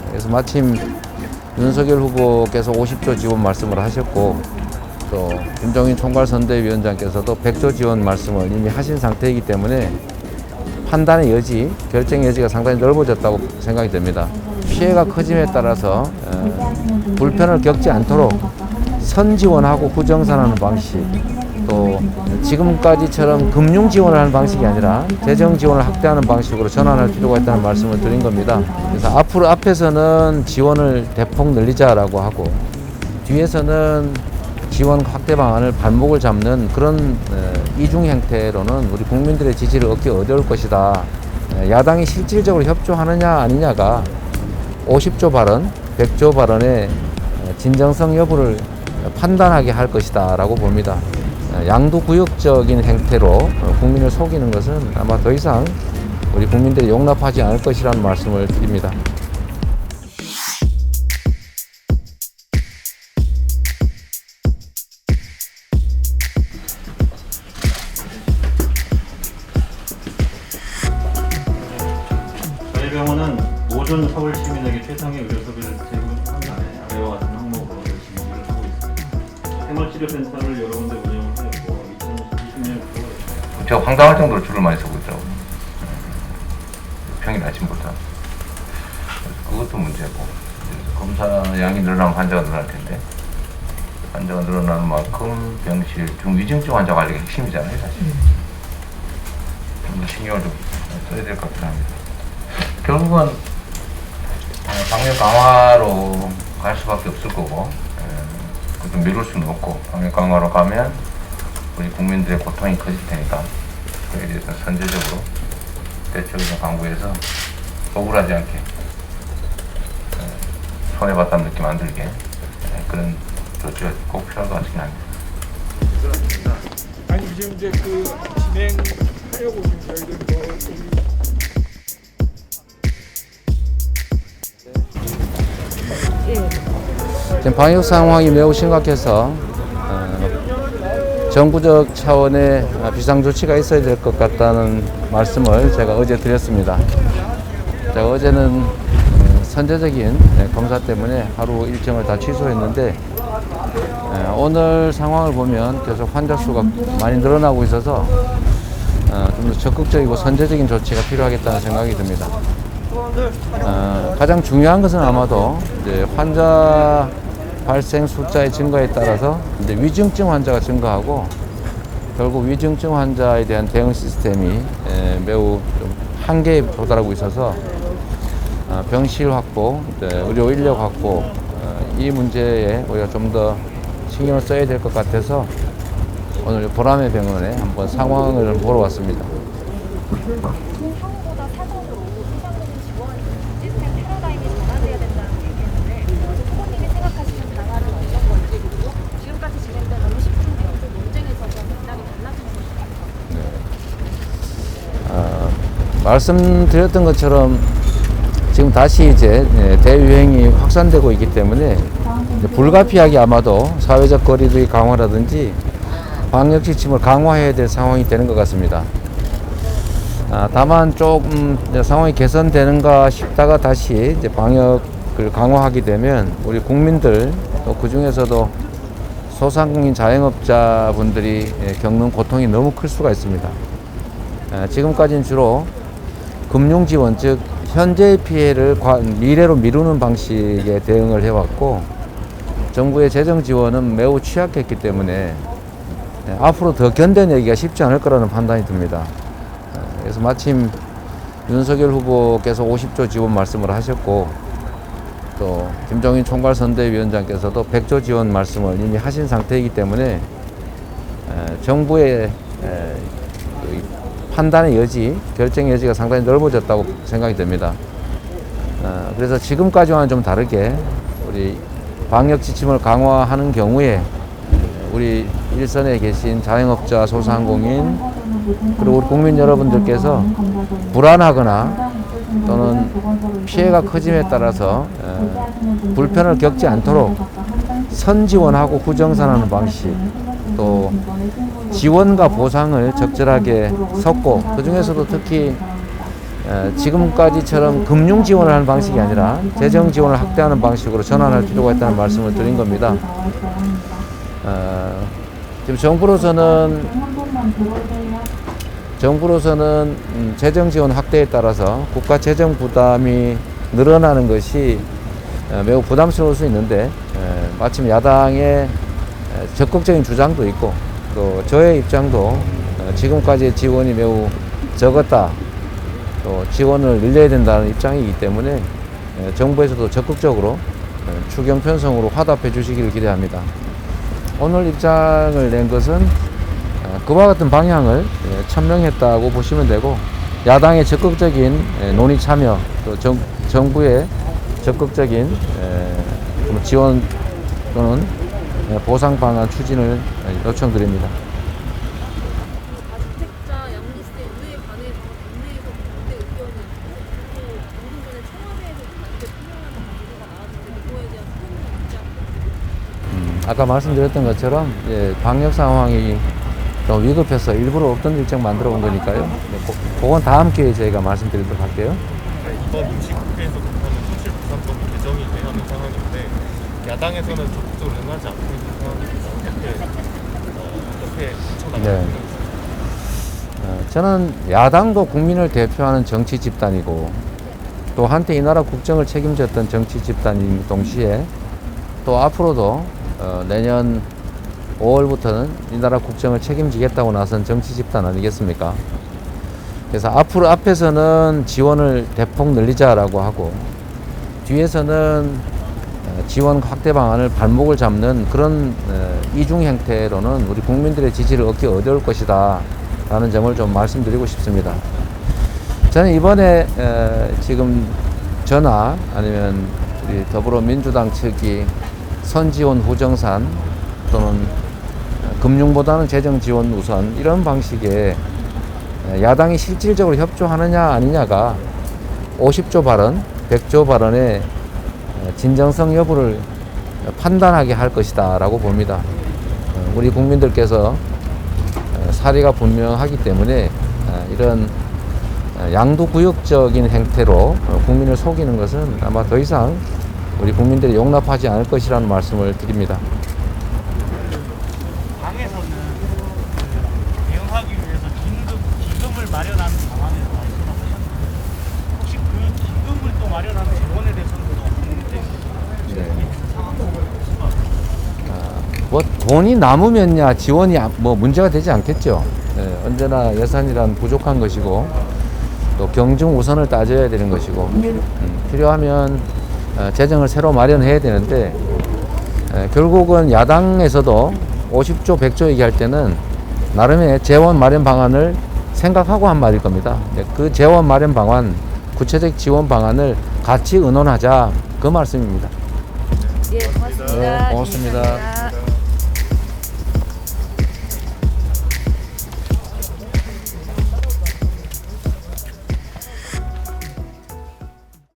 그래서 마침 윤석열 후보께서 50조 지원 말씀을 하셨고 또 김종인 총괄선대위원장께서도 100조 지원 말씀을 이미 하신 상태이기 때문에 판단의 여지, 결정 여지가 상당히 넓어졌다고 생각이 됩니다. 피해가 커짐에 따라서 불편을 겪지 않도록 선지원하고 후정산하는 방식, 또 지금까지처럼 금융 지원을 하는 방식이 아니라 재정 지원을 확대하는 방식으로 전환할 필요가 있다는 말씀을 드린 겁니다. 그래서 앞에서는 지원을 대폭 늘리자라고 하고 뒤에서는 지원 확대 방안을 발목을 잡는 그런 이중 형태로는 우리 국민들의 지지를 얻기 어려울 것이다. 야당이 실질적으로 협조하느냐 아니냐가 50조 발언, 100조 발언의 진정성 여부를 판단하게 할 것이다 라고 봅니다. 양도구역적인 행태로 국민을 속이는 것은 아마 더 이상 우리 국민들이 용납하지 않을 것이라는 말씀을 드립니다. 저희 병원은 모든 서울 시민에게 최상의 의료 서비스를 제공하는 아래와 같은 항목으로 열심히 일을 하고 있습니다. 생활치료센터를 여러 군데 운영을 했고 2020년부터 제가 황당할 정도로 줄을 많이 서고 있더라고요. 평일 아침부터. 그것도 문제고. 검사 양이 늘어나면 환자가 늘어날 텐데 환자가 늘어나는 만큼 병실 중위중증 환자 관리가 핵심이잖아요, 사실. 좀 더 신경을 좀 써야 될 것 같긴 합니다. 결국은 방역 강화로 갈 수밖에 없을 거고, 그것도 미룰 수는 없고, 방역 강화로 가면 우리 국민들의 고통이 커질 테니까 그에 대해서 선제적으로 대책을 강구해서 억울하지 않게 손해봤다는 느낌 안 들게 그런 조치가 꼭 필요할 것 같긴 합니다. 아니 지금 이제 그 진행하려고 지금 저희들 지금 방역 상황이 매우 심각해서 정부적 차원의 비상조치가 있어야 될 것 같다는 말씀을 제가 어제 드렸습니다. 제가 어제는 선제적인 검사 때문에 하루 일정을 다 취소했는데 오늘 상황을 보면 계속 환자 수가 많이 늘어나고 있어서 좀 더 적극적이고 선제적인 조치가 필요하겠다는 생각이 듭니다. 가장 중요한 것은 아마도 이제 환자 발생 숫자의 증가에 따라서 이제 위중증 환자가 증가하고 결국 위중증 환자에 대한 대응 시스템이 매우 좀 한계에 도달하고 있어서 병실 확보, 의료 인력 확보 이 문제에 우리가 좀 더 신경을 써야 될 것 같아서 오늘 보라매 병원에 한번 상황을 보러 왔습니다. 향후보다 사전으로 소상공인 지원 시스템 패러다임이 전환돼야 된다는 얘기했는데 후보님이 생각하시는 방안은 어떤 건지 그리고 지금까지 진행된 음식품 대우들 논쟁에서 맥락이 달라지는 것인가요? 말씀드렸던 것처럼 지금 다시 이제 대유행이 확산되고 있기 때문에 불가피하게 아마도 사회적 거리두기 강화라든지 방역 지침을 강화해야 될 상황이 되는 것 같습니다. 다만 조금 상황이 개선되는가 싶다가 다시 이제 방역을 강화하게 되면 우리 국민들 또 그 중에서도 소상공인 자영업자분들이 겪는 고통이 너무 클 수가 있습니다. 지금까지는 주로 금융 지원, 즉 현재의 피해를 미래로 미루는 방식의 대응을 해왔고 정부의 재정 지원은 매우 취약했기 때문에 앞으로 더 견뎌내기가 쉽지 않을 거라는 판단이 듭니다. 그래서 마침 윤석열 후보께서 50조 지원 말씀을 하셨고 또 김종인 총괄선대위원장께서도 100조 지원 말씀을 이미 하신 상태이기 때문에 정부의 판단의 여지, 결정 여지가 상당히 넓어졌다고 생각이 됩니다. 그래서 지금까지와는 좀 다르게 우리 방역 지침을 강화하는 경우에 우리 일선에 계신 자영업자, 소상공인 그리고 우리 국민 여러분들께서 불안하거나 또는 피해가 커짐에 따라서 불편을 겪지 않도록 선지원하고 후정산하는 방식 또 지원과 보상을 적절하게 섞고 그 중에서도 특히 지금까지처럼 금융 지원을 하는 방식이 아니라 재정 지원을 확대하는 방식으로 전환할 필요가 있다는 말씀을 드린 겁니다. 지금 정부로서는 재정 지원 확대에 따라서 국가 재정 부담이 늘어나는 것이 매우 부담스러울 수 있는데 마침 야당의 적극적인 주장도 있고 또 저의 입장도 지금까지의 지원이 매우 적었다. 또 지원을 늘려야 된다는 입장이기 때문에 정부에서도 적극적으로 추경 편성으로 화답해 주시기를 기대합니다. 오늘 입장을 낸 것은 그와 같은 방향을 천명했다고 보시면 되고 야당의 적극적인 논의 참여 또 정부의 적극적인 지원 또는 보상 방안 추진을 요청드립니다. 다주택자 양리세 의회에 관해서 국내에서 반대 의견이 있고 또 방금 전에 청와대에서 반대 표명하는 보도가 나왔는데 그거에 대한 소감이 있지 않나요? 아까 말씀드렸던 것처럼 방역 상황이 좀 위급해서 일부러 없던 일정 만들어 온 거니까요. 그건 다음 기회에 저희가 말씀드리도록 할게요. 이번 임시국회에서부터는 손실보상법이 개정이 돼가는 상황인데 야당에서는 적극적으로 응하지 않고 있는 상황입니다. 어떻게 붙여나가요? 네. 저는 야당도 국민을 대표하는 정치 집단이고 또 한때 이 나라 국정을 책임졌던 정치 집단인 동시에 또 앞으로도 내년 5월부터는 이 나라 국정을 책임지겠다고 나선 정치 집단 아니겠습니까? 그래서 앞에서는 지원을 대폭 늘리자라고 하고 뒤에서는 지원 확대 방안을 발목을 잡는 그런 이중 형태로는 우리 국민들의 지지를 얻기 어려울 것이다 라는 점을 좀 말씀드리고 싶습니다. 저는 이번에 지금 전화 아니면 우리 더불어민주당 측이 선지원 후정산 또는 금융보다는 재정 지원 우선 이런 방식의 야당이 실질적으로 협조하느냐 아니냐가 50조 발언, 100조 발언의 진정성 여부를 판단하게 할 것이다 라고 봅니다. 우리 국민들께서 사리가 분명하기 때문에 이런 양도구역적인 행태로 국민을 속이는 것은 아마 더 이상 우리 국민들이 용납하지 않을 것이라는 말씀을 드립니다. 당에서는 대응하기 위해서 기금을 마련하는 방안에 말씀을 하셨는데 혹시 그 기금을 또 마련하는 재원에 대해서는 또 어떤 문제인지 뭐 돈이 남으면야 지원이 뭐 문제가 되지 않겠죠. 언제나 예산이란 부족한 것이고 또 경중 우선을 따져야 되는 것이고 필요하면 재정을 새로 마련해야 되는데 결국은 야당에서도 50조, 100조 얘기할 때는 나름의 재원 마련 방안을 생각하고 한 말일 겁니다. 그 재원 마련 방안, 구체적 지원 방안을 같이 의논하자 그 말씀입니다. 예, 고맙습니다. 네, 고맙습니다. 감사합니다.